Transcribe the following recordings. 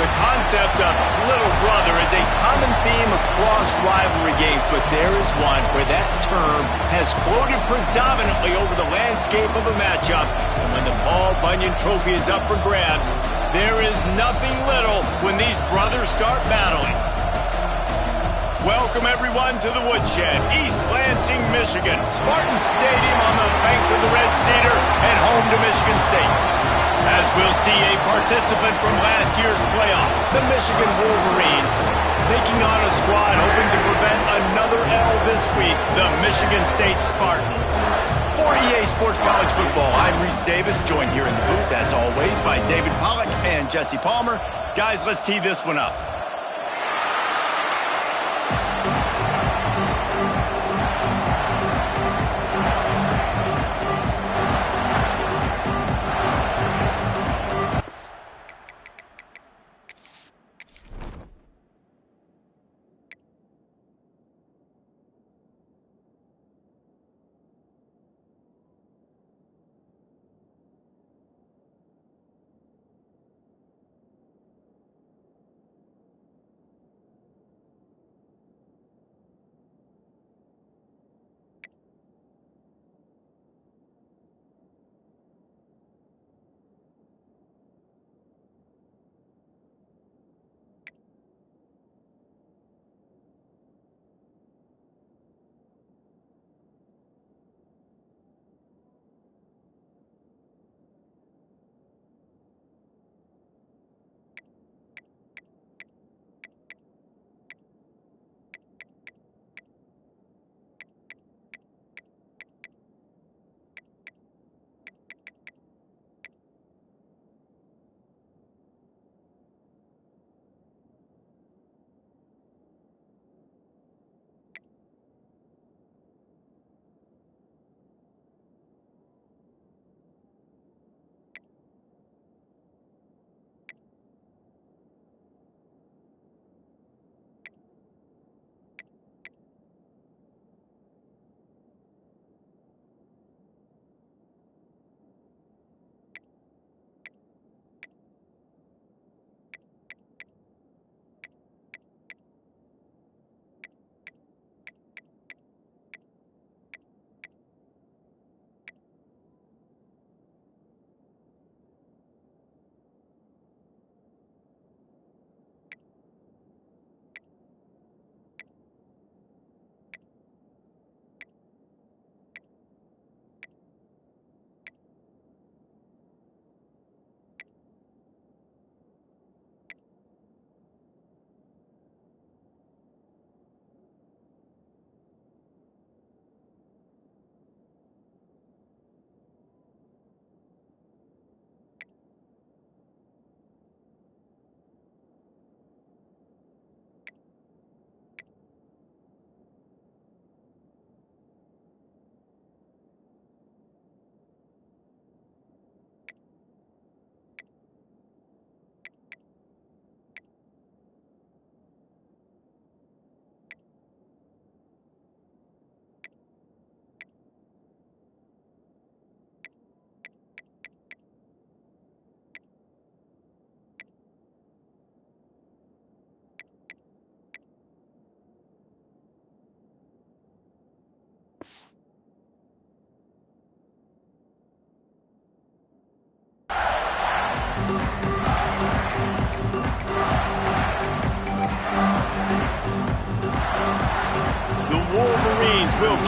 The concept of little brother is a common theme across rivalry games, but there is one where that term has floated predominantly over the landscape of a matchup. And when the Paul Bunyan Trophy is up for grabs, there is nothing little when these brothers start battling. Welcome, everyone, to the Woodshed, East Lansing, Michigan. Spartan Stadium on the banks of the Red Cedar and home to Michigan State. As we'll see a participant from last year's playoff, the Michigan Wolverines, taking on a squad hoping to prevent another L this week, the Michigan State Spartans. For EA Sports College Football, I'm Reese Davis, joined here in the booth, as always, by David Pollack and Jesse Palmer. Guys, let's tee this one up.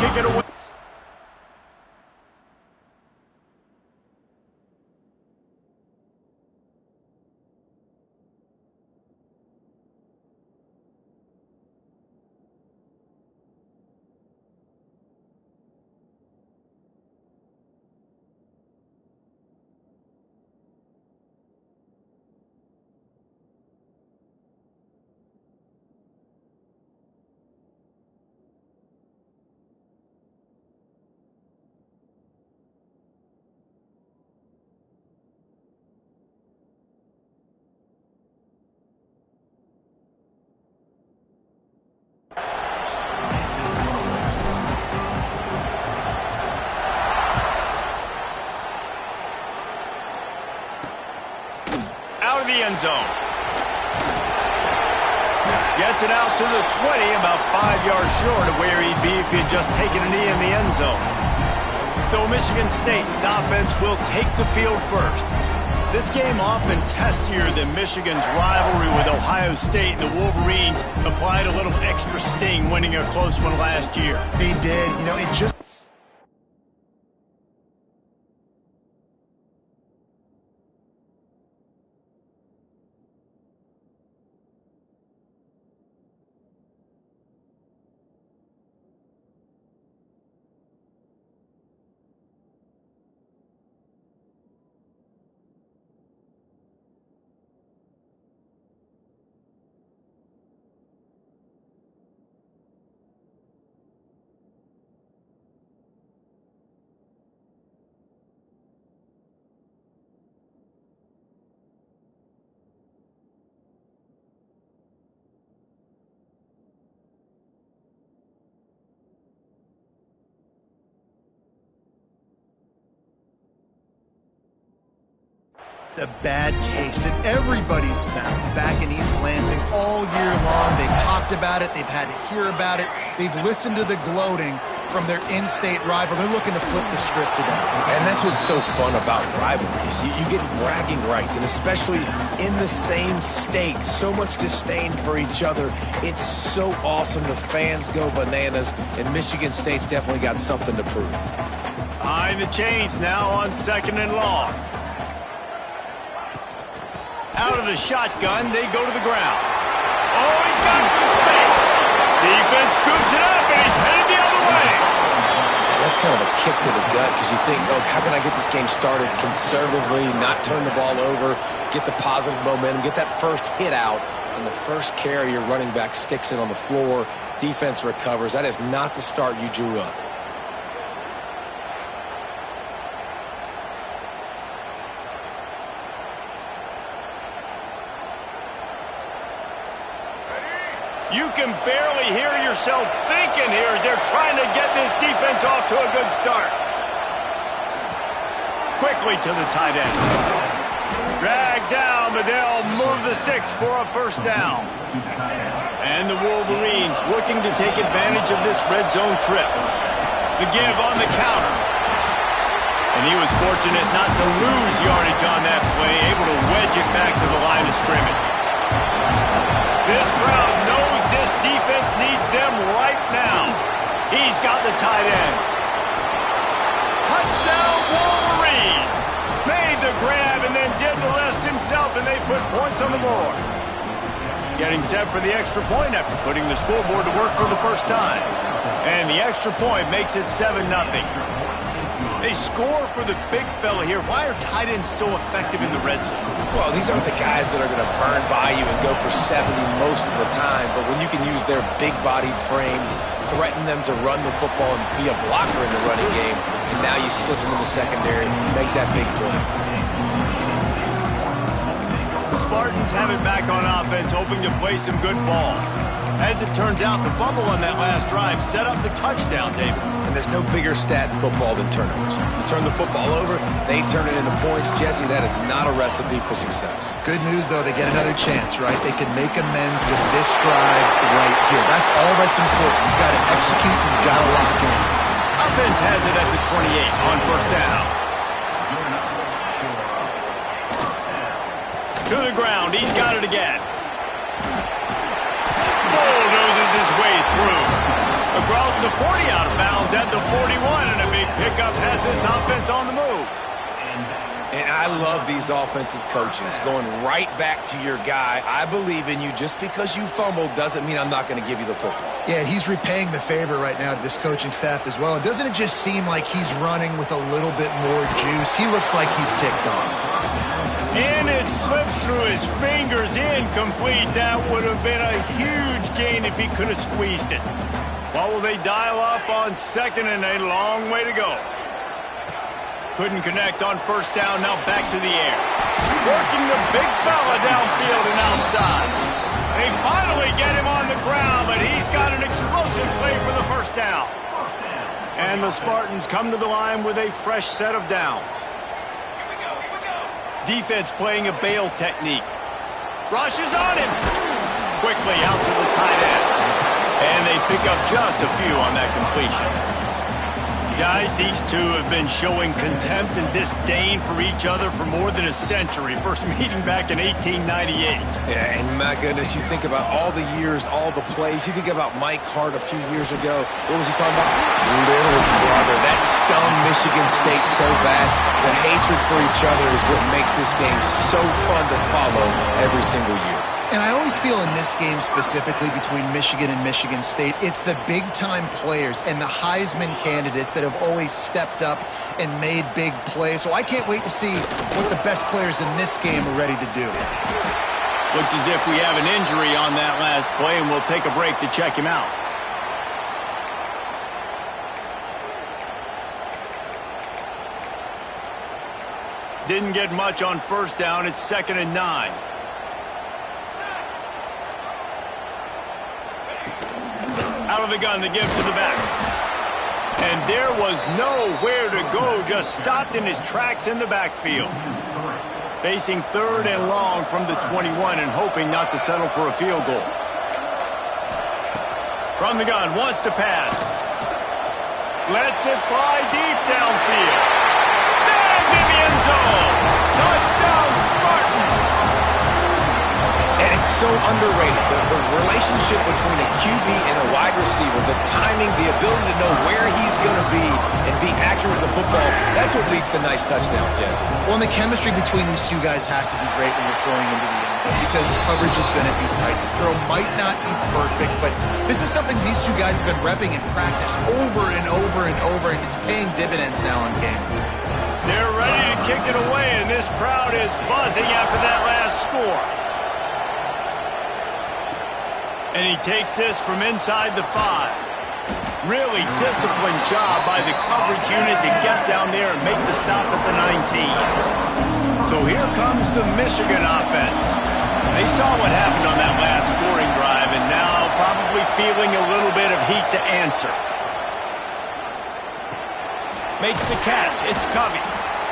kick it away. Out of the end zone. Gets it out to the 20, about 5 yards short of where he'd be if he had just taken a knee in the end zone. So Michigan State's offense will take the field first. This game often testier than Michigan's rivalry with Ohio State. The Wolverines applied a little extra sting winning a close one last year. They did. You know, it just... The bad taste in everybody's mouth back in East Lansing all year long. They've talked about it. They've had to hear about it. They've listened to the gloating from their in-state rival. They're looking to flip the script today. And that's what's so fun about rivalries. You get bragging rights, and especially in the same state, so much disdain for each other. It's so awesome. The fans go bananas, and Michigan State's definitely got something to prove. Behind the chains now on 2nd and long. Out of the shotgun, they go to the ground. Oh, he's got some space. Defense scoops it up, and he's headed the other way. And that's kind of a kick to the gut because you think, oh, how can I get this game started conservatively, not turn the ball over, get the positive momentum, get that first hit out, and the first carry, your running back sticks it on the floor, defense recovers. That is not the start you drew up. You can barely hear yourself thinking here as they're trying to get this defense off to a good start. Quickly to the tight end. Dragged down, but they'll move the sticks for a first down. And the Wolverines looking to take advantage of this red zone trip. The give on the counter. And he was fortunate not to lose yardage on that play, able to wedge it back to the line of scrimmage. This crowd knows this defense needs them right now. He's got the tight end. Touchdown Wolverines. Made the grab and then did the rest himself, and they put points on the board. Getting set for the extra point after putting the scoreboard to work for the first time. And the extra point makes it 7-0. They score for the big fella here. Why are tight ends so effective in the red zone? Well, these aren't the guys that are going to burn by you and go for 70 most of the time, but when you can use their big-bodied frames, threaten them to run the football and be a blocker in the running game, and now you slip them in the secondary and make that big play. The Spartans have it back on offense, hoping to play some good ball. As it turns out, the fumble on that last drive set up the touchdown, David. And there's no bigger stat in football than turnovers. You turn the football over, they turn it into points. Jesse, that is not a recipe for success. Good news, though, they get another chance, right? They can make amends with this drive right here. That's all that's important. You've got to execute, you've got to lock in. Offense has it at the 28 on first down. To the ground, he's got it again. Bulldozes his way through. Across the 40 out of bounds at the 41, and a big pickup has this offense on the move. And I love these offensive coaches going right back to your guy. I believe in you. Just because you fumbled doesn't mean I'm not going to give you the football. Yeah, he's repaying the favor right now to this coaching staff as well. And doesn't it just seem like he's running with a little bit more juice? He looks like he's ticked off. And it slips through his fingers, incomplete. That would have been a huge gain if he could have squeezed it. What will they dial up on second and a long way to go? Couldn't connect on first down, now back to the air. Working the big fella downfield and outside. They finally get him on the ground, but he's got an explosive play for the first down. And the Spartans come to the line with a fresh set of downs. Defense playing a bail technique. Rushes on him. Quickly out to the tight end. And they pick up just a few on that completion. Guys, these two have been showing contempt and disdain for each other for more than a century. First meeting back in 1898. Yeah, and my goodness, you think about all the years, all the plays. You think about Mike Hart a few years ago. What was he talking about? Little brother. That stung Michigan State so bad. The hatred for each other is what makes this game so fun to follow every single year. And I always feel in this game specifically between Michigan and Michigan State, it's the big-time players and the Heisman candidates that have always stepped up and made big plays. So I can't wait to see what the best players in this game are ready to do. Looks as if we have an injury on that last play, and we'll take a break to check him out. Didn't get much on first down. It's 2nd and 9. Out of the gun to give to the back. And there was nowhere to go, just stopped in his tracks in the backfield. Facing 3rd and long from the 21 and hoping not to settle for a field goal. From the gun, wants to pass. Lets it fly deep downfield. Snagged in the end zone. Touchdown, Spartans. And it's so underrated. The relationship between a QB and a wide receiver, the timing, the ability to know where he's going to be and be accurate with the football, that's what leads to nice touchdowns, Jesse. Well, and the chemistry between these two guys has to be great when you're throwing into the end zone because coverage is going to be tight. The throw might not be perfect, but this is something these two guys have been repping in practice over and over and over, and it's paying dividends now in game. They're ready to kick it away, and this crowd is buzzing after that last score. And he takes this from inside the 5. Really disciplined job by the coverage unit to get down there and make the stop at the 19. So here comes the Michigan offense. They saw what happened on that last scoring drive and now probably feeling a little bit of heat to answer. Makes the catch. It's Covey.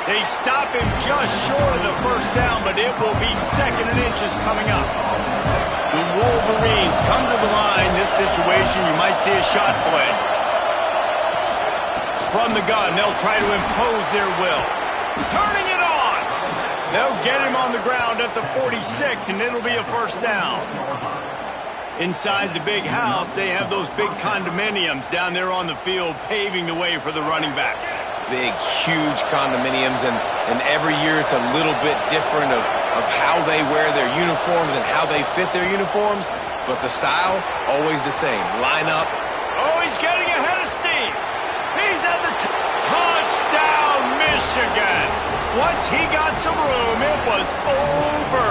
They stop him just short of the first down, but it will be 2nd and inches coming up. The Wolverines come to the line. This situation, you might see a shot play. From the gun, they'll try to impose their will. Turning it on. They'll get him on the ground at the 46, and it'll be a first down. Inside the big house, they have those big condominiums down there on the field, paving the way for the running backs. Big, huge condominiums, and every year it's a little bit different of how they wear their uniforms and how they fit their uniforms, but the style, always the same. Line up. Oh, he's getting ahead of steam. He's at the touchdown, Michigan. Once he got some room, it was over.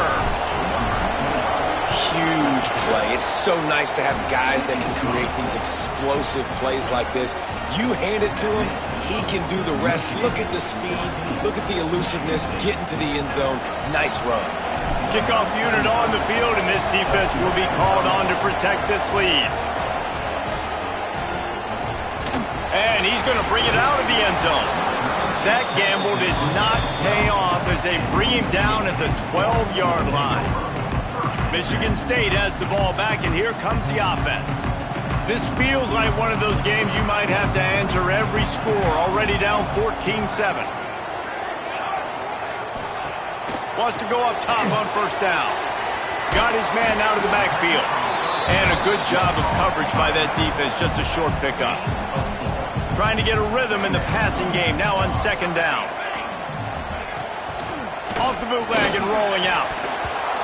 Huge play. It's so nice to have guys that can create these explosive plays like this. You hand it to him, he can do the rest. Look at the speed. Look at the elusiveness. Get into the end zone. Nice run. Kickoff unit on the field, and this defense will be called on to protect this lead. And he's going to bring it out of the end zone. That gamble did not pay off as they bring him down at the 12-yard line. Michigan State has the ball back, and here comes the offense. This feels like one of those games you might have to answer every score, already down 14-7. Wants to go up top on first down. Got his man out of the backfield. And a good job of coverage by that defense, just a short pickup. Trying to get a rhythm in the passing game, now on second down. Off the bootleg and rolling out.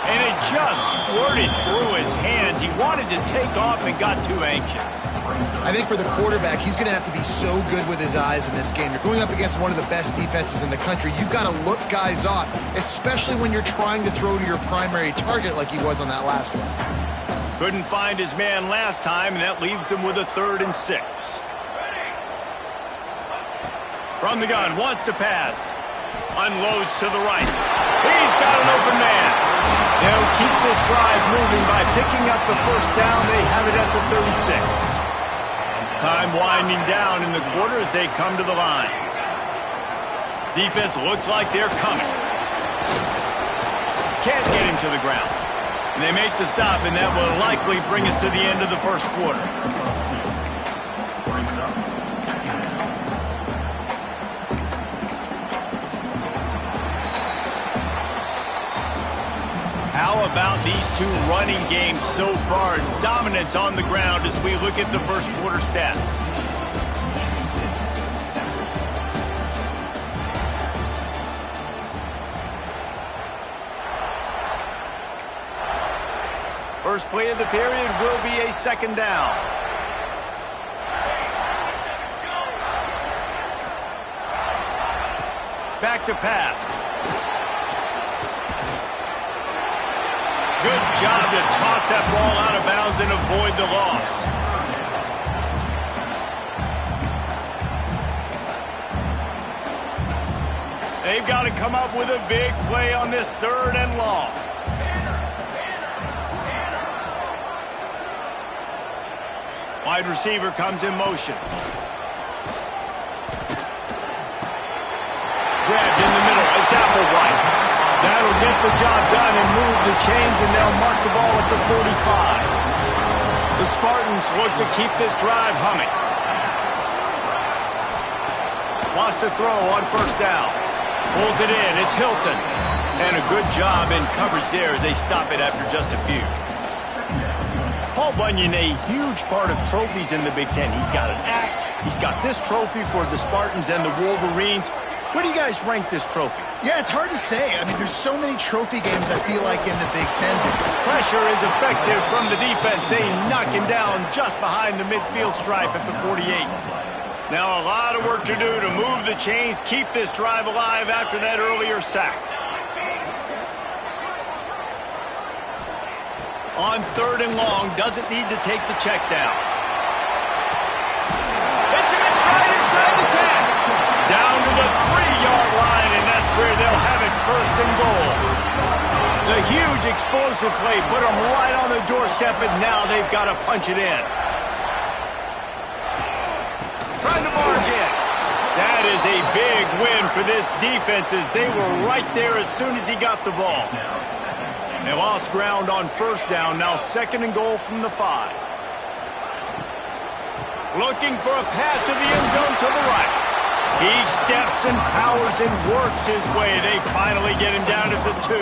And it just squirted through his hands. He wanted to take off and got too anxious. I think for the quarterback, he's going to have to be so good with his eyes in this game. You're going up against one of the best defenses in the country. You've got to look guys off, especially when you're trying to throw to your primary target like he was on that last one. Couldn't find his man last time, and that leaves him with a 3rd and 6. From the gun, wants to pass. Unloads to the right. He's got an open man. They'll keep this drive moving by picking up the first down. They have it at the 36. Time winding down in the quarter as they come to the line. Defense looks like they're coming. Can't get him to the ground. And they make the stop, and that will likely bring us to the end of the first quarter. How about these two running games so far? Dominance on the ground as we look at the first quarter stats. First play of the period will be a 2nd down. Back to pass. Good job to toss that ball out of bounds and avoid the loss. They've got to come up with a big play on this 3rd and long. Wide receiver comes in motion. Grabbed in the middle. It's Applewhite. That'll get the job done and move the chains, and they'll mark the ball at the 45. The Spartans look to keep this drive humming. Wants to throw on 1st down. Pulls it in. It's Hilton. And a good job in coverage there as they stop it after just a few. Paul Bunyan, a huge part of trophies in the Big Ten. He's got an axe. He's got this trophy for the Spartans and the Wolverines. Where do you guys rank this trophy? Yeah, it's hard to say. I mean, there's so many trophy games, I feel like, in the Big Ten. Pressure is effective from the defense. They knock him down just behind the midfield stripe at the 48. Now a lot of work to do to move the chains, keep this drive alive after that earlier sack. On 3rd and long, doesn't need to take the check down. It's him in stride inside the 10. Down to the 3-yard line, and that's where they'll have it 1st and goal. The huge explosive play put them right on the doorstep, and now they've got to punch it in. Trying to march in. That is a big win for this defense as they were right there as soon as he got the ball. They lost ground on 1st down, now 2nd and goal from the 5. Looking for a path to the end zone to the right. He steps and powers and works his way. They finally get him down at the 2.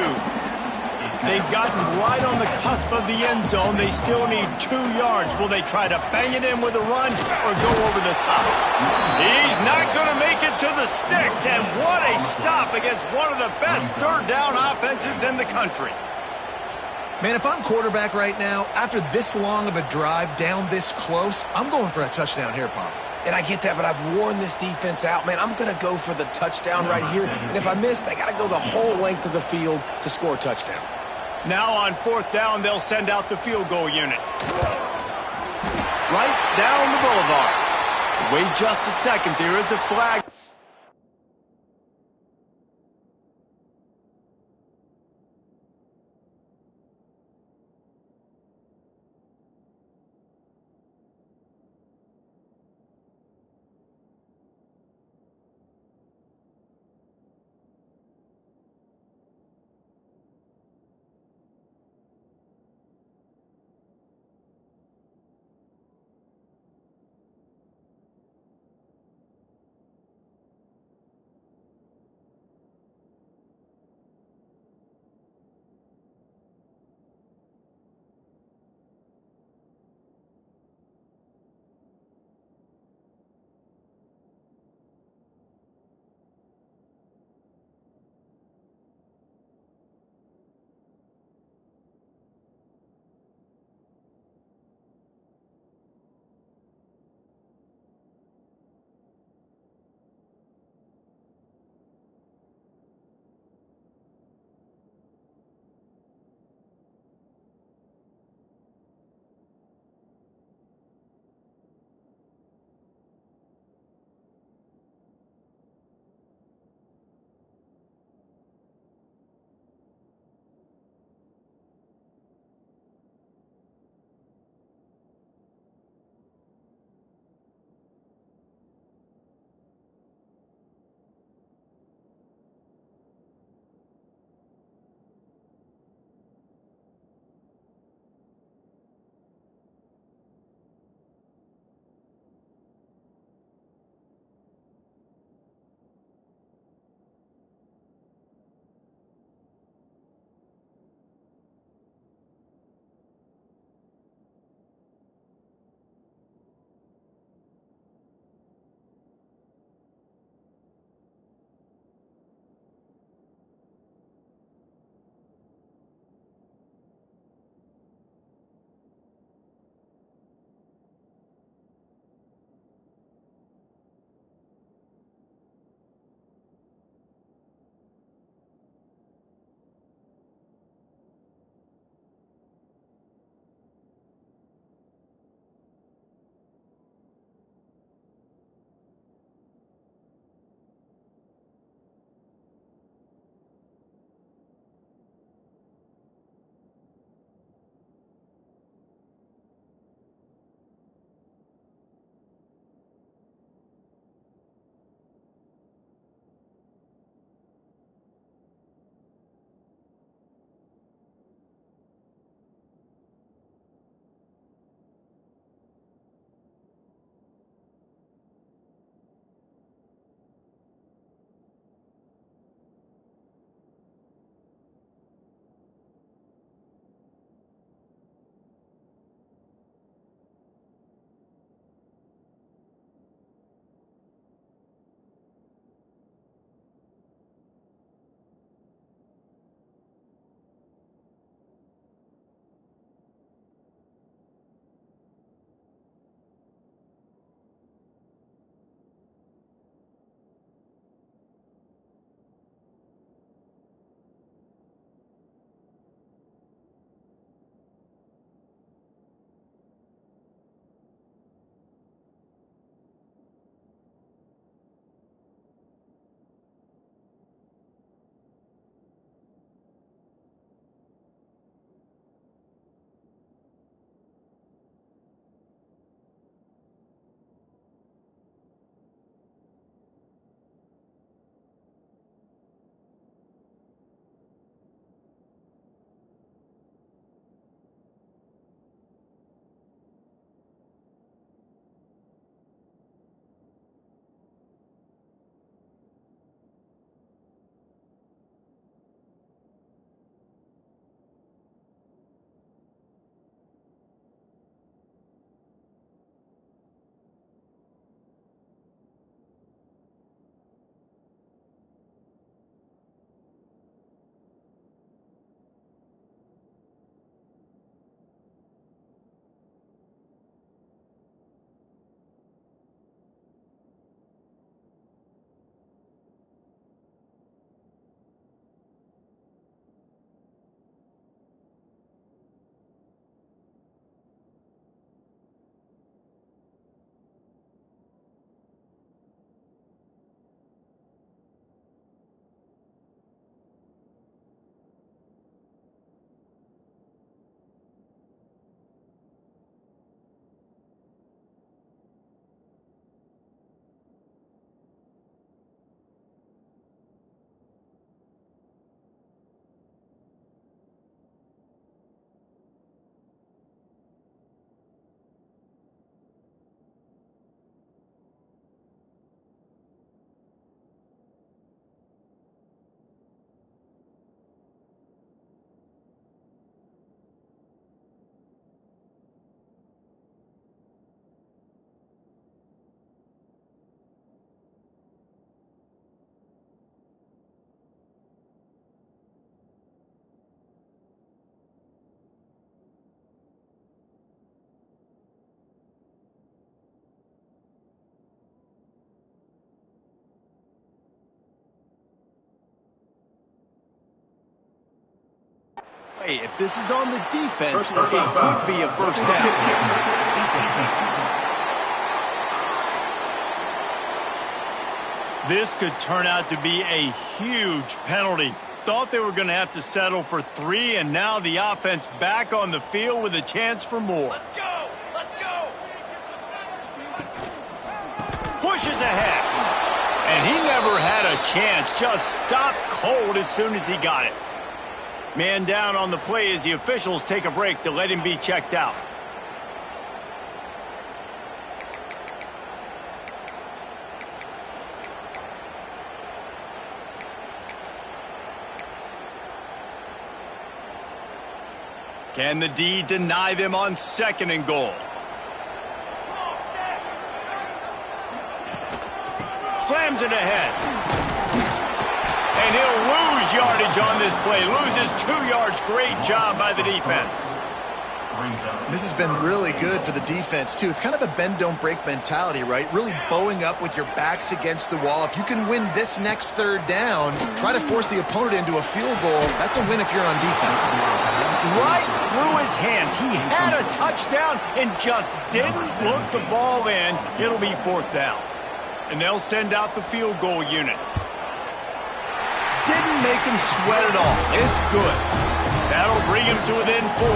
They've gotten right on the cusp of the end zone. They still need 2 yards. Will they try to bang it in with a run or go over the top? He's not going to make it to the sticks. And what a stop against one of the best 3rd down offenses in the country. Man, if I'm quarterback right now, after this long of a drive down this close, I'm going for a touchdown here, Pop. And I get that, but I've worn this defense out. Man, I'm going to go for the touchdown right here. And if I miss, they got to go the whole length of the field to score a touchdown. Now on 4th down, they'll send out the field goal unit. Right down the boulevard. Wait just a second. There is a flag. Hey, if this is on the defense, it could be a first down. This could turn out to be a huge penalty. Thought they were going to have to settle for 3, and now the offense back on the field with a chance for more. Let's go! Let's go! Pushes ahead. And he never had a chance. Just stopped cold as soon as he got it. Man down on the play as the officials take a break to let him be checked out. Can the D deny them on 2nd and goal? Slams it ahead. And he'll lose yardage on this play. Loses 2 yards. Great job by the defense. This has been really good for the defense, too. It's kind of a bend-don't-break mentality, right? Really bowing up with your backs against the wall. If you can win this next 3rd down, try to force the opponent into a field goal. That's a win if you're on defense. Right through his hands. He had a touchdown and just didn't look the ball in. It'll be 4th down. And they'll send out the field goal unit. Didn't make him sweat at all. It's good. That'll bring him to within 4.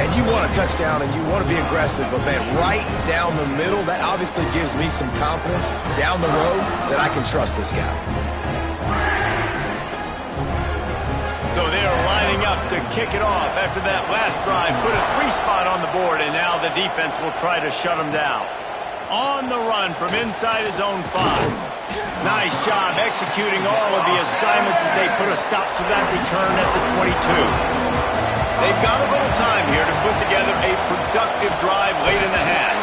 And you want a touchdown and you want to be aggressive, but man, right down the middle, that obviously gives me some confidence down the road that I can trust this guy. So they are lining up to kick it off after that last drive. Put a 3 spot on the board, and now the defense will try to shut them down. On the run from inside his own 5. Nice job executing all of the assignments as they put a stop to that return at the 22. They've got a little time here to put together a productive drive late in the half.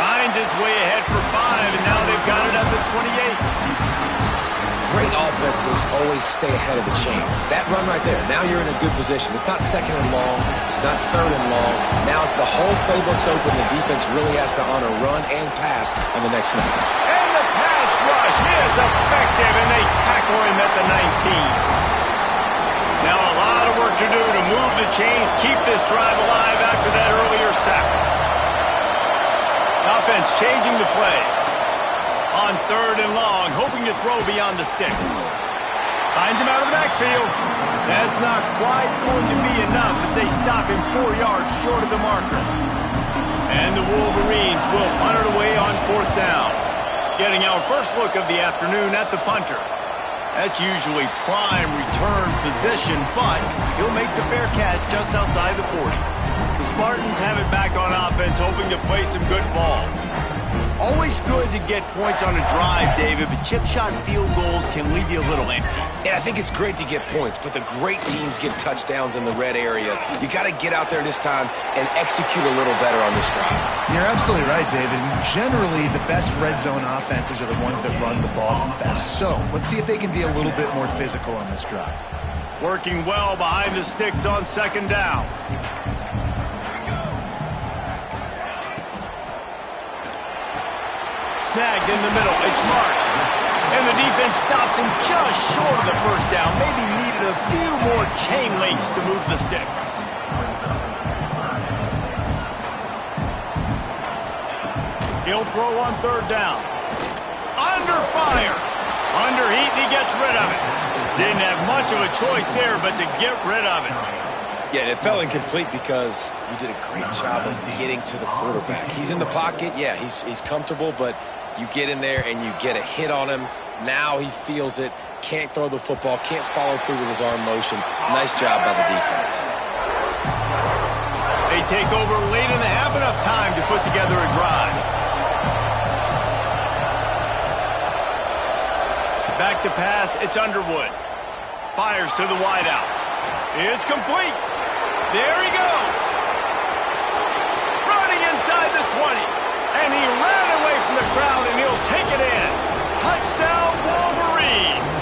Finds his way ahead for 5, and now they've got it at the 28. Great offenses always stay ahead of the chains. That run right there, now you're in a good position. It's not 2nd and long. It's not 3rd and long. Now it's the whole playbook's open. The defense really has to honor run and pass on the next snap. And the pass rush is effective, and they tackle him at the 19. Now a lot of work to do to move the chains, keep this drive alive after that earlier sack. Offense changing the play. On 3rd and long, hoping to throw beyond the sticks. Finds him out of the backfield. That's not quite going to be enough as they stop him 4 yards short of the marker. And the Wolverines will punt it away on 4th down. Getting our first look of the afternoon at the punter. That's usually prime return position, but he'll make the fair catch just outside the 40. The Spartans have it back on offense, hoping to play some good ball. Always good to get points on a drive, David, but chip shot field goals can leave you a little empty. And I think it's great to get points, but the great teams get touchdowns in the red area. You got to get out there this time and execute a little better on this drive. You're absolutely right, David. Generally, the best red zone offenses are the ones that run the ball the best. So let's see if they can be a little bit more physical on this drive. Working well behind the sticks on 2nd down. Snagged in the middle. It's Mark. And the defense stops him just short of the 1st down. Maybe needed a few more chain links to move the sticks. He'll throw on 3rd down. Under fire. Under heat, and he gets rid of it. Didn't have much of a choice there, but to get rid of it. Yeah, it fell incomplete because he did a great job of getting to the quarterback. He's in the pocket. Yeah, he's comfortable, but you get in there and you get a hit on him. Now he feels it. Can't throw the football. Can't follow through with his arm motion. Nice job by the defense. They take over late in the half, enough time to put together a drive. Back to pass, it's Underwood. Fires to the wideout. It's complete. There he goes. Running inside the 20. And he ran away from the crowd, and he'll take it in. Touchdown, Wolverines.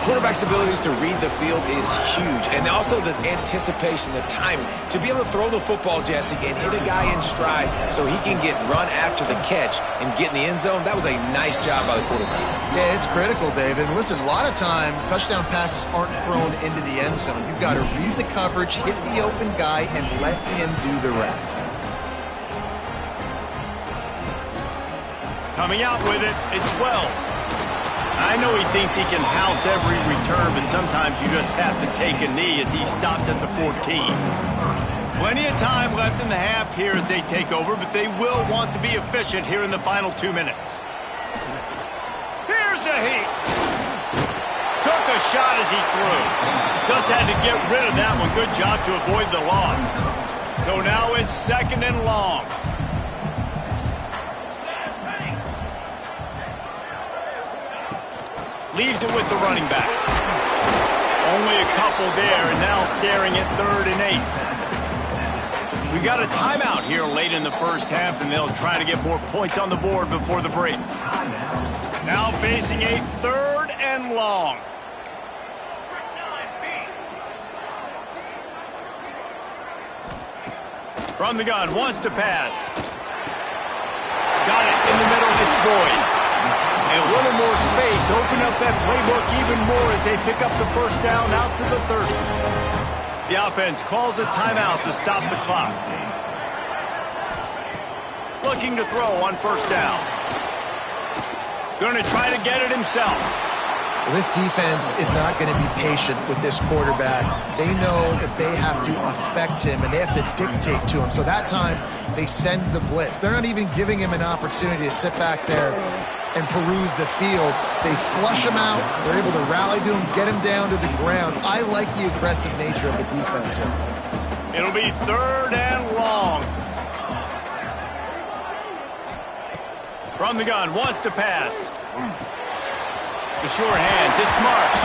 quarterback's abilities to read the field is huge. And also the anticipation, the timing. To be able to throw the football, Jesse, and hit a guy in stride so he can get run after the catch and get in the end zone, that was a nice job by the quarterback. Yeah, it's critical, David. Listen, a lot of times touchdown passes aren't thrown into the end zone. You've got to read the coverage, hit the open guy, and let him do the rest. Coming out with it, it's Wells. I know he thinks he can house every return, but sometimes you just have to take a knee as he stopped at the 14. Plenty of time left in the half here as they take over, but they will want to be efficient here in the final 2 minutes. Here's a heat. Took a shot as he threw. Just had to get rid of that one. Good job to avoid the loss. So now it's 2nd and long. Leaves it with the running back. Only a couple there, and now staring at 3rd and 8. We got a timeout here late in the first half, and they'll try to get more points on the board before the break. Now facing a 3rd and long. From the gun, wants to pass. Got it in the middle, it's Boyd. A little more space, open up that playbook even more as they pick up the first down out to the 30. The offense calls a timeout to stop the clock. Looking to throw on first down. Going to try to get it himself. Well, this defense is not going to be patient with this quarterback. They know that they have to affect him, and they have to dictate to him. So that time, they send the blitz. They're not even giving him an opportunity to sit back there and peruse the field. They flush him out. They're able to rally to him, get him down to the ground. I like the aggressive nature of the defense here. It'll be 3rd and long. From the gun, wants to pass. The sure hands, it's Marsh.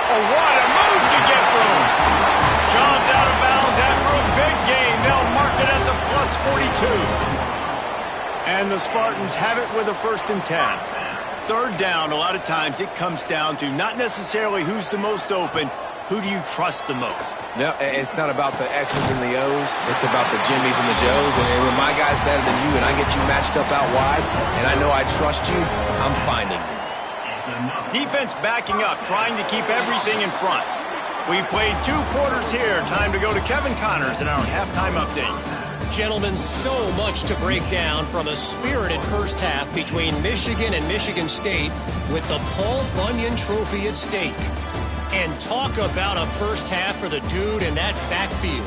Oh, what a move to get room. Shoved out of bounds after a big gain. They'll mark it at the plus 42. And the Spartans have it with a 1st and 10. 3rd down, a lot of times it comes down to not necessarily who's the most open, who do you trust the most? No, it's not about the X's and the O's. It's about the Jimmys and the Joes. And when my guy's better than you and I get you matched up out wide and I know I trust you, I'm finding you. Defense backing up, trying to keep everything in front. We've played 2 quarters here. Time to go to Kevin Connors in our halftime update. Gentlemen, so much to break down from a spirited first half between Michigan and Michigan State with the Paul Bunyan Trophy at stake. And talk about a first half for the dude in that backfield.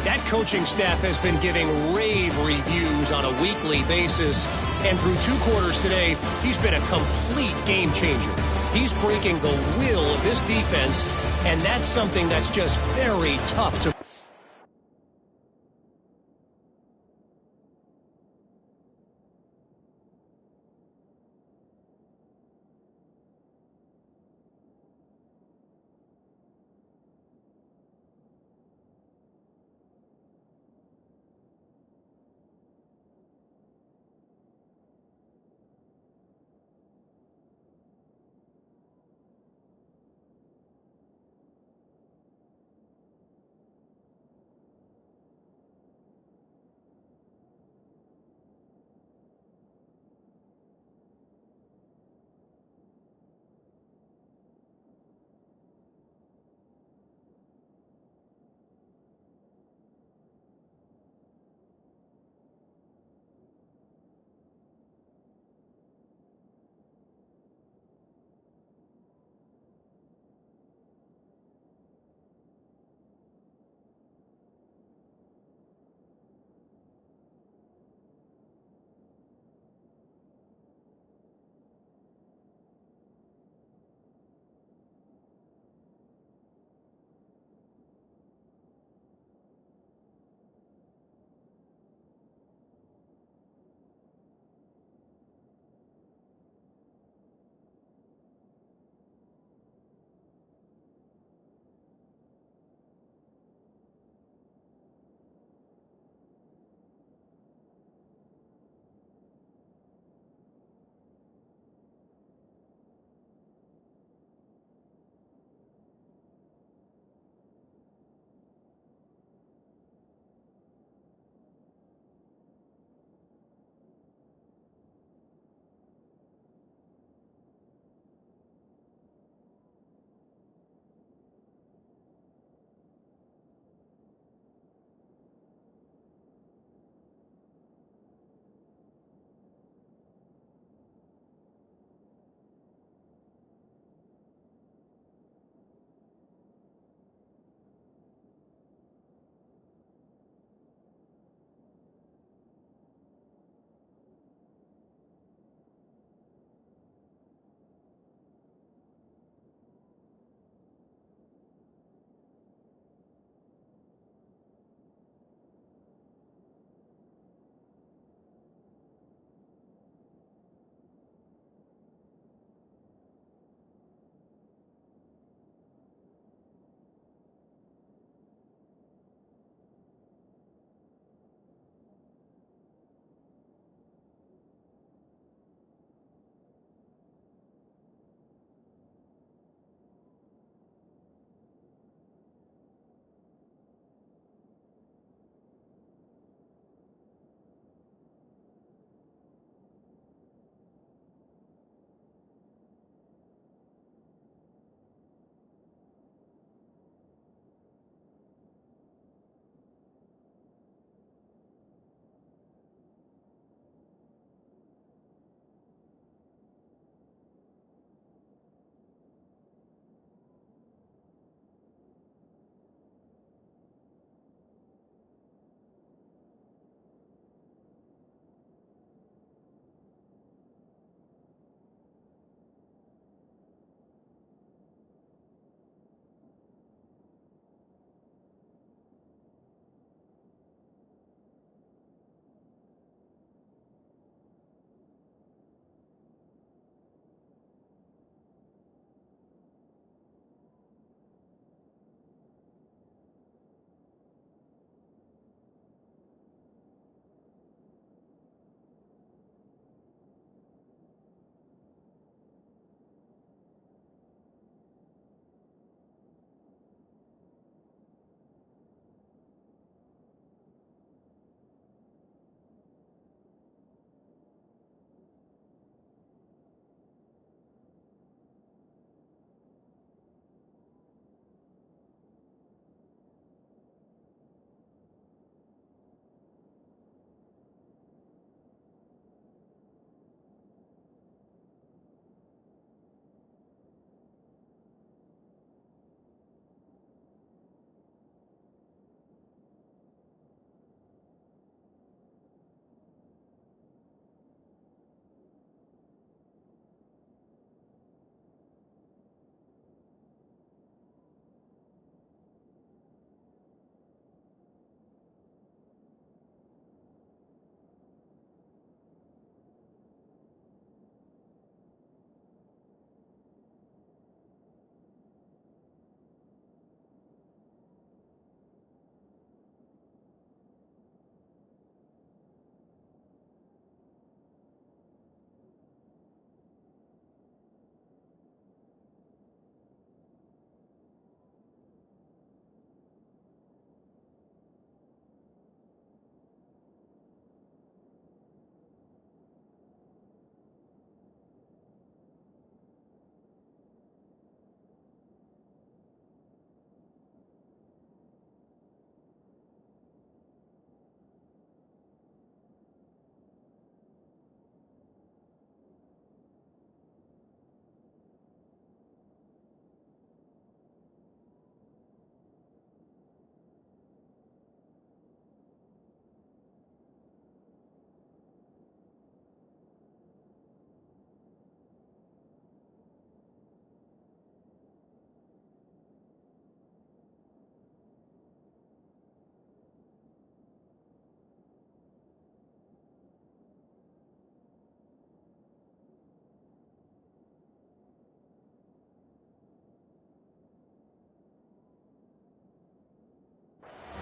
That coaching staff has been giving rave reviews on a weekly basis. And through 2 quarters today, he's been a complete game changer. He's breaking the will of this defense, and that's something that's just very tough to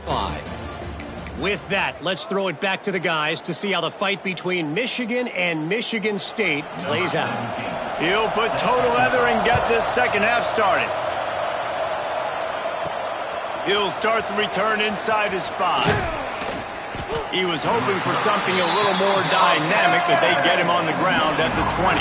5. With that, let's throw it back to the guys to see how the fight between Michigan and Michigan State plays out. He'll put total leather and get this second half started. He'll start the return inside his 5. He was hoping for something a little more dynamic, that they'd get him on the ground at the 20.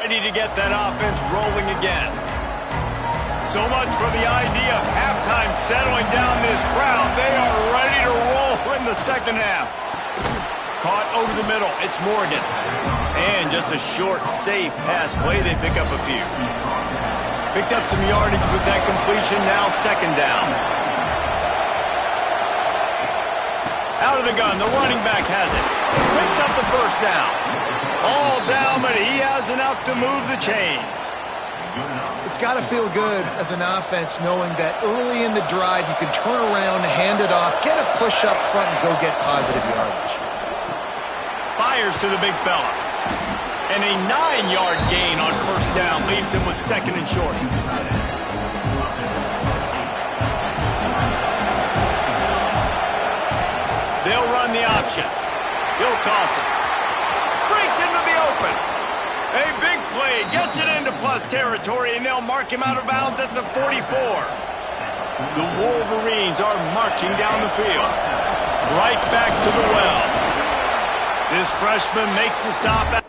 Ready to get that offense rolling again. So much for the idea of halftime settling down this crowd. They are ready to roll in the second half. Caught over the middle. It's Morgan. And just a short, safe pass play. They pick up a few. Picked up some yardage with that completion. Now second down. Out of the gun. The running back has it. Picks up the first down. All down, but he has enough to move the chains. It's got to feel good as an offense knowing that early in the drive you can turn around, hand it off, get a push up front, and go get positive yardage. Fires to the big fella. And a 9-yard gain on first down leaves him with second and short. They'll run the option. He'll toss it. Breaks into the open. A big play. Gets it into plus territory, and they'll mark him out of bounds at the 44. The Wolverines are marching down the field. Right back to the well. This freshman makes the stop.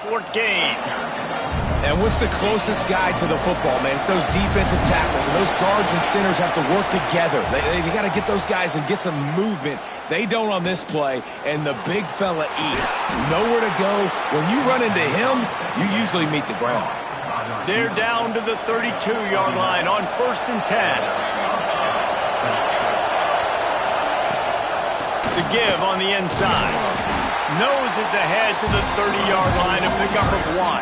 Fourth game. And what's the closest guy to the football, man? It's those defensive tackles, and those guards and centers have to work together. They got to get those guys and get some movement. They don't on this play, and the big fella eats. Nowhere to go. When you run into him, you usually meet the ground. They're down to the 32-yard line on 1st and 10. The give on the inside. Noses ahead to the 30-yard line, a pickup of 1.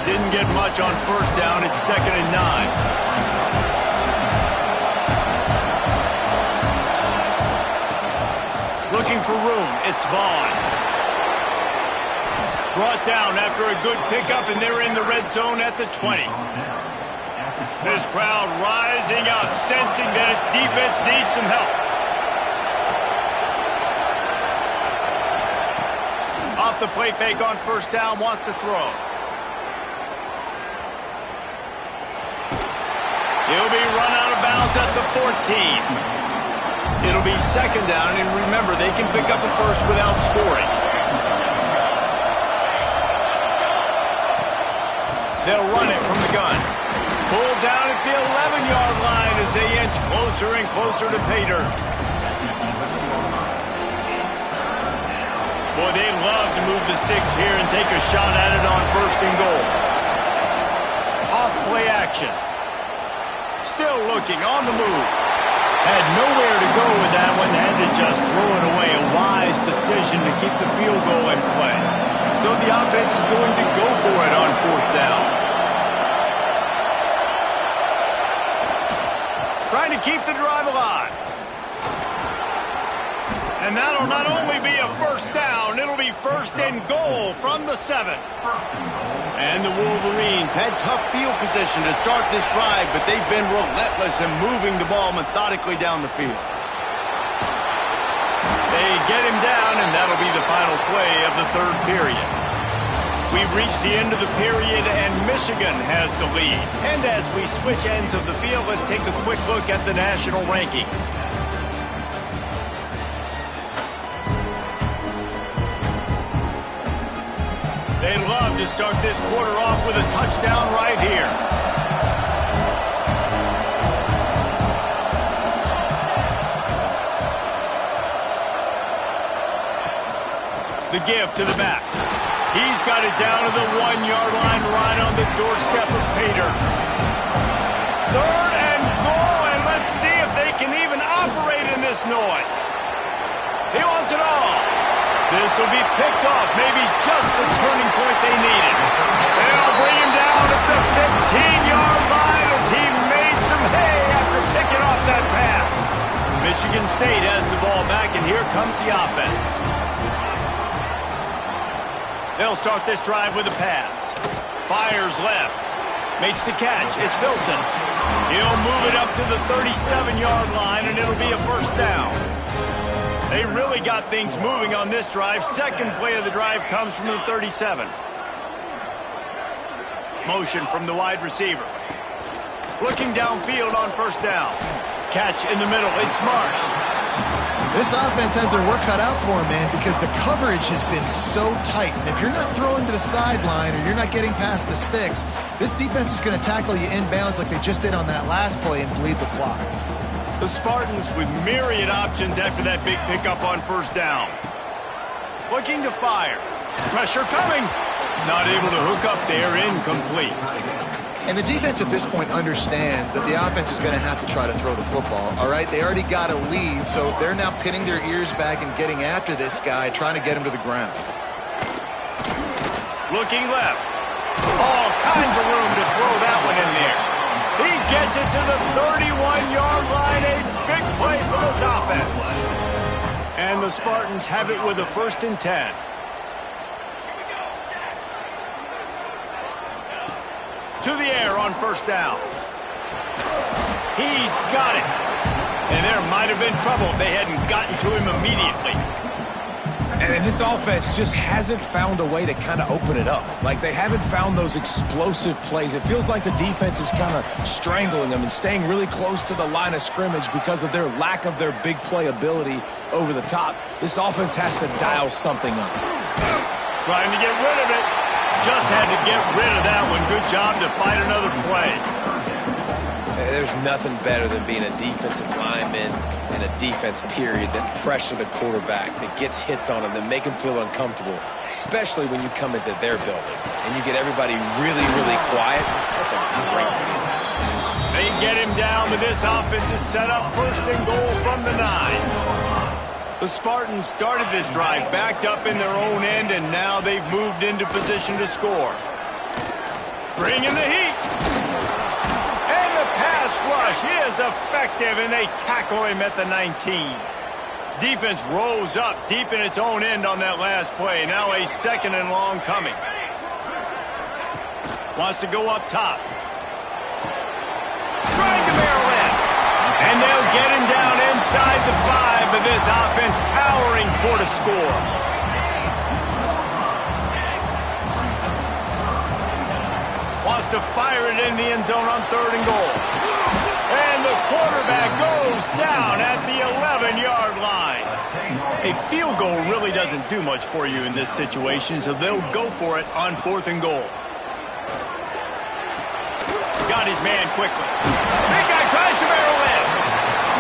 Didn't get much on first down. It's 2nd and 9. Looking for room. It's Vaughn. Brought down after a good pickup, and they're in the red zone at the 20. This crowd rising up, sensing that its defense needs some help. Off the play fake on first down, wants to throw. He'll be run out of bounds at the 14. It'll be second down, and remember, they can pick up a first without scoring. They'll run it from the gun. Pulled down at the 11-yard line as they inch closer and closer to pay dirt. Boy, they'd love to move the sticks here and take a shot at it on 1st and goal. Off play action. Still looking on the move. Had nowhere to go with that one. Had to just throw it away. A wise decision to keep the field goal in play. So the offense is going to go for it on 4th down. trying to keep the drive alive. And that'll not only be a first down, it'll be first and goal from the 7. And the Wolverines had tough field position to start this drive, but they've been relentless in moving the ball methodically down the field. They get him down, and that'll be the final play of the 3rd period. We've reached the end of the period, and Michigan has the lead. And as we switch ends of the field, let's take a quick look at the national rankings. They love to start this quarter off with a touchdown right here. The give to the back. He's got it down to the 1-yard line right on the doorstep of Pater. 3rd and goal, and let's see if they can even operate in this noise. He wants it all. This will be picked off, maybe just the turning point they needed. They'll bring him down at the 15-yard line as he made some hay after picking off that pass. Michigan State has the ball back, and here comes the offense. They'll start this drive with a pass. Fires left. Makes the catch. It's Hilton. He'll move it up to the 37-yard line, and it'll be a first down. They really got things moving on this drive. Second play of the drive comes from the 37. Motion from the wide receiver. Looking downfield on first down. Catch in the middle. It's Marsh. This offense has their work cut out for them, man, because the coverage has been so tight. And if you're not throwing to the sideline or you're not getting past the sticks, this defense is going to tackle you inbounds like they just did on that last play and bleed the clock. The Spartans with myriad options after that big pickup on first down. Looking to fire. Pressure coming. Not able to hook up there. Incomplete. And the defense at this point understands that the offense is going to have to try to throw the football, all right? They already got a lead, so they're now pinning their ears back and getting after this guy, trying to get him to the ground. Looking left. All kinds of room to throw that one in there. He gets it to the 31-yard line. A big play for this offense. And the Spartans have it with a 1st and 10. To the air on first down. He's got it. And there might have been trouble if they hadn't gotten to him immediately. And this offense just hasn't found a way to kind of open it up. Like, they haven't found those explosive plays. It feels like the defense is kind of strangling them and staying really close to the line of scrimmage because of their lack of their big play ability over the top. This offense has to dial something up. Trying to get rid of it. Just had to get rid of that one. Good job to fight another play. There's nothing better than being a defensive lineman and a defense period that pressure the quarterback, that gets hits on him, that make him feel uncomfortable, especially when you come into their building and you get everybody really, really quiet. That's a great feeling. They get him down, but this offense is set up 1st and goal from the 9. The Spartans started this drive backed up in their own end, and now they've moved into position to score. Bring in the heat. And the pass rush is effective, and they tackle him at the 19. Defense rose up deep in its own end on that last play. Now a 2nd and long coming. Wants to go up top. Trying to barrel in. And they'll get him down inside the 5, but this offense powering for the score. Wants to fire it in the end zone on 3rd and goal. And the quarterback goes down at the 11-yard line. A field goal really doesn't do much for you in this situation, so they'll go for it on 4th and goal. Got his man quickly. Big guy tries to barrel in.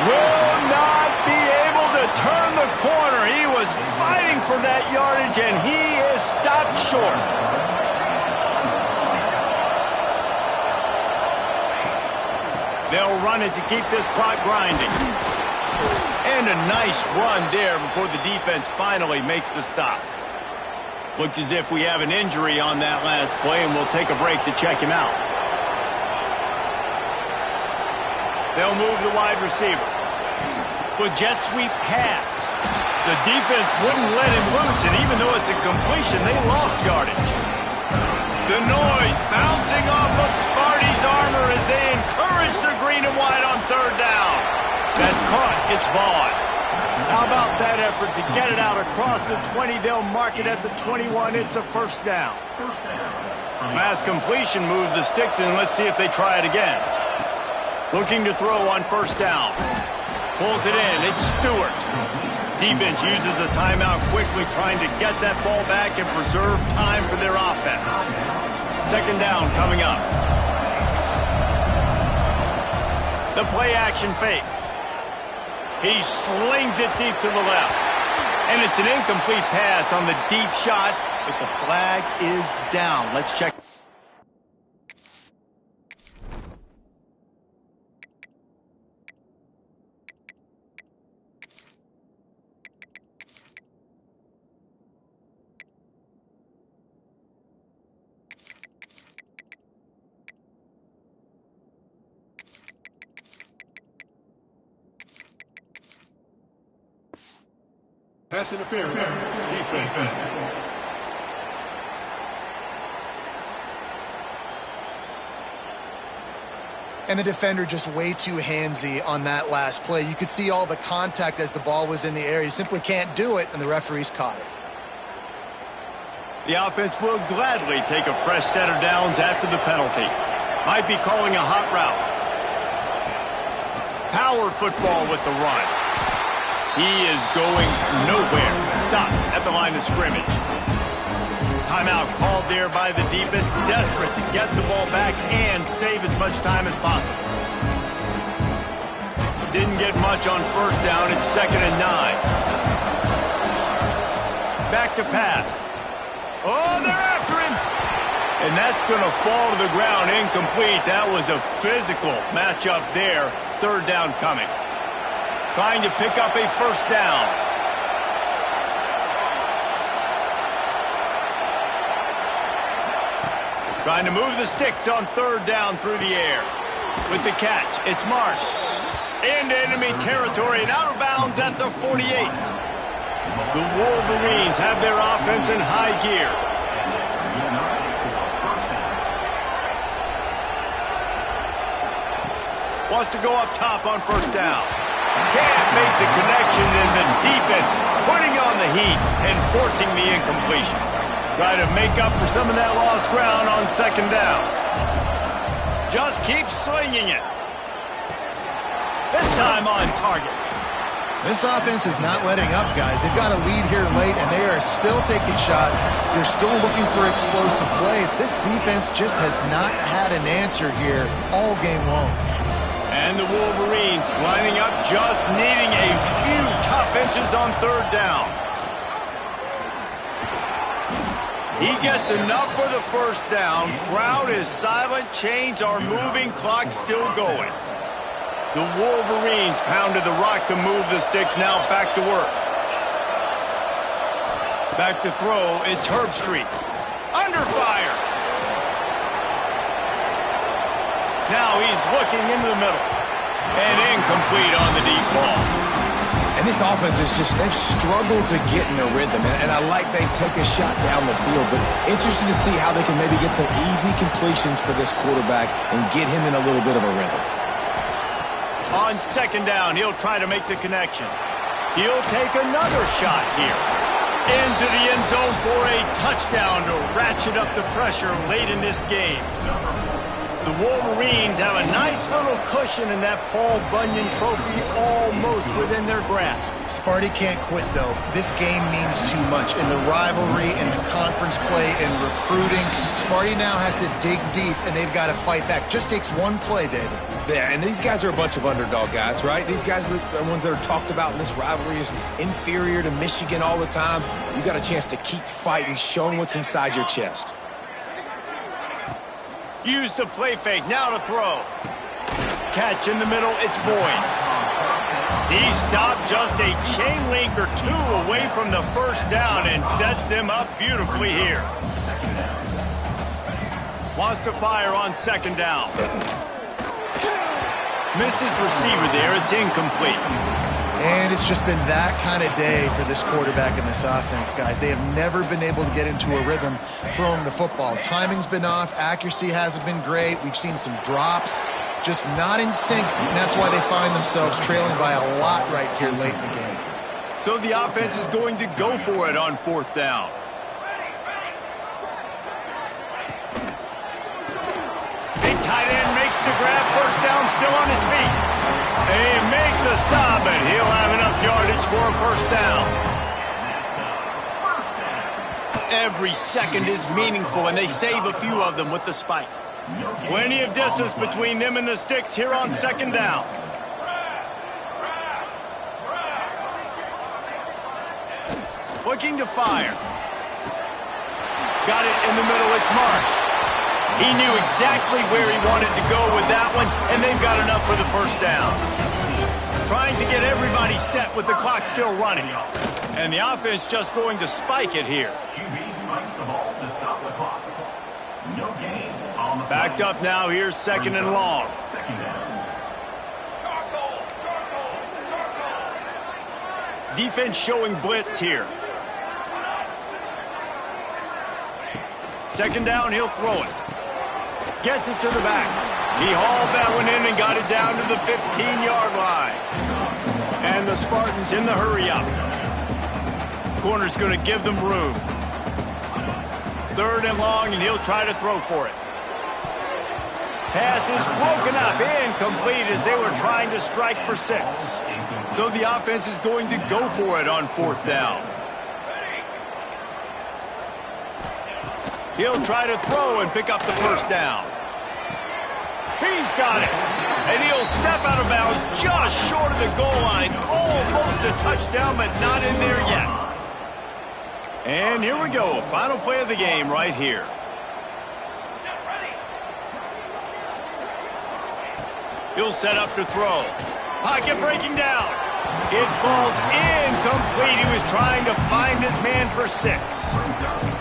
Will not be able to turn the corner. He was fighting for that yardage, and he is stopped short. They'll run it to keep this clock grinding. And a nice run there before the defense finally makes the stop. Looks as if we have an injury on that last play, and we'll take a break to check him out. They'll move the wide receiver. With jet sweep pass. The defense wouldn't let him loose, and even though it's a completion, they lost yardage. The noise bouncing off of Sparty's armor as they encourage the green and white on third down. That's caught. It's Vaughn. How about that effort to get it out across the 20? They'll mark it at the 21. It's a first down. Mass completion moved the sticks in. Let's see if they try it again. Looking to throw on first down. Pulls it in. It's Stewart. Defense uses a timeout quickly, trying to get that ball back and preserve time for their offense. Second down coming up. The play action fake. He slings it deep to the left. And it's an incomplete pass on the deep shot, but the flag is down. Let's check. Pass interference. Defense. And the defender just way too handsy on that last play. You could see all the contact as the ball was in the air. You simply can't do it, and the referees caught it. The offense will gladly take a fresh set of downs after the penalty. Might be calling a hot route. Power football with the run. He is going nowhere. Stop at the line of scrimmage. Timeout called there by the defense, desperate to get the ball back and save as much time as possible. Didn't get much on first down. It's 2nd and 9. Back to pass. Oh, they're after him. And that's going to fall to the ground incomplete. That was a physical matchup there. Third down coming. Trying to pick up a first down. Trying to move the sticks on third down through the air. With the catch, it's Marsh. Into enemy territory and out of bounds at the 48. The Wolverines have their offense in high gear. Wants to go up top on first down. Can't make the connection, and the defense putting on the heat and forcing the incompletion. Try to make up for some of that lost ground on second down. Just keep slinging it. This time on target. This offense is not letting up, guys. They've got a lead here late, and they are still taking shots. They're still looking for explosive plays. This defense just has not had an answer here all game long. And the Wolverines lining up, just needing a few tough inches on third down. He gets enough for the first down. Crowd is silent. Chains are moving. Clock still going. The Wolverines pounded the rock to move the sticks. Now back to work. Back to throw. It's Herbstreit. Under fire. Now he's looking into the middle. And incomplete on the deep ball. And this offense is just, they've struggled to get in a rhythm. And I like they take a shot down the field, but interested to see how they can maybe get some easy completions for this quarterback and get him in a little bit of a rhythm. On second down, he'll try to make the connection. He'll take another shot here. Into the end zone for a touchdown to ratchet up the pressure late in this game. The Wolverines have a nice little cushion in that Paul Bunyan trophy almost within their grasp. Sparty can't quit, though. This game means too much. In the rivalry, in the conference play, in recruiting, Sparty now has to dig deep, and they've got to fight back. Just takes one play, David. Yeah, and these guys are a bunch of underdog guys, right? These guys are the ones that are talked about in this rivalry as inferior to Michigan all the time. You got a chance to keep fighting, showing what's inside your chest. Use the play fake, now to throw. Catch in the middle, it's Boyd. He stopped just a chain link or two away from the first down and sets them up beautifully here. Wants to fire on second down. Missed his receiver there. It's incomplete. And it's just been that kind of day for this quarterback and this offense, guys. They have never been able to get into a rhythm throwing the football. Timing's been off. Accuracy hasn't been great. We've seen some drops. Just not in sync, and that's why they find themselves trailing by a lot right here late in the game. So the offense is going to go for it on 4th down. Big tight end makes the grab. 1st down, still on his feet. They make the stop, and he'll have enough yardage for a 1st down. Every second is meaningful, and they save a few of them with the spike. Plenty of distance between them and the sticks here on 2nd down. Looking to fire. Got it in the middle. It's Marsh. He knew exactly where he wanted to go with that one, and they've got enough for the 1st down. Trying to get everybody set with the clock still running. And the offense just going to spike it here. Backed up now. Here's 2nd and long. Defense showing blitz here. 2nd down, he'll throw it. Gets it to the back. He hauled that one in and got it down to the 15-yard line. And the Spartans in the hurry-up. Corner's going to give them room. 3rd and long, and he'll try to throw for it. Pass is broken up, incomplete as they were trying to strike for 6. So the offense is going to go for it on 4th down. He'll try to throw and pick up the 1st down. He's got it. And he'll step out of bounds just short of the goal line. Almost a touchdown, but not in there yet. And here we go. Final play of the game right here. He'll set up to throw. Pocket breaking down. It falls incomplete. He was trying to find his man for 6.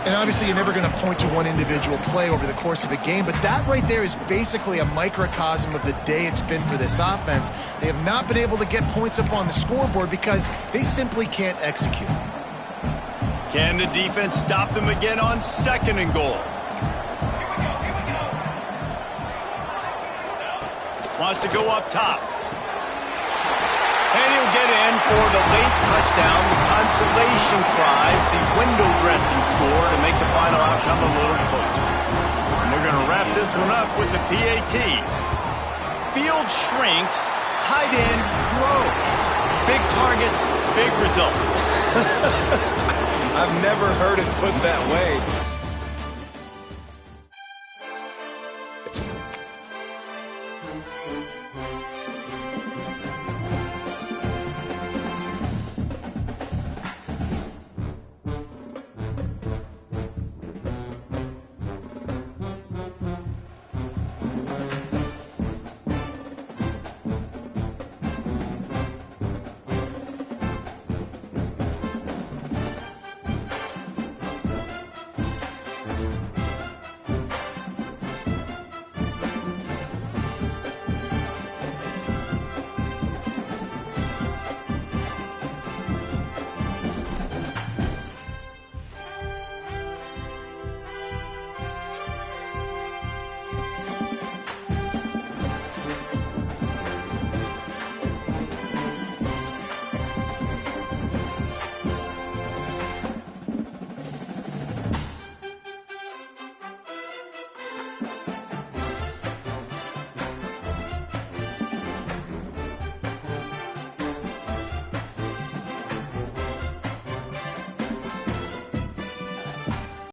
And obviously you're never going to point to one individual play over the course of a game, but that right there is basically a microcosm of the day it's been for this offense. They have not been able to get points up on the scoreboard because they simply can't execute. Can the defense stop them again on 2nd and goal? Wants to go up top. And he'll get in for the late touchdown, the consolation prize, the window dressing score to make the final outcome a little closer. And we're going to wrap this one up with the PAT. Field shrinks, tight end grows. Big targets, big results. I've never heard it put that way.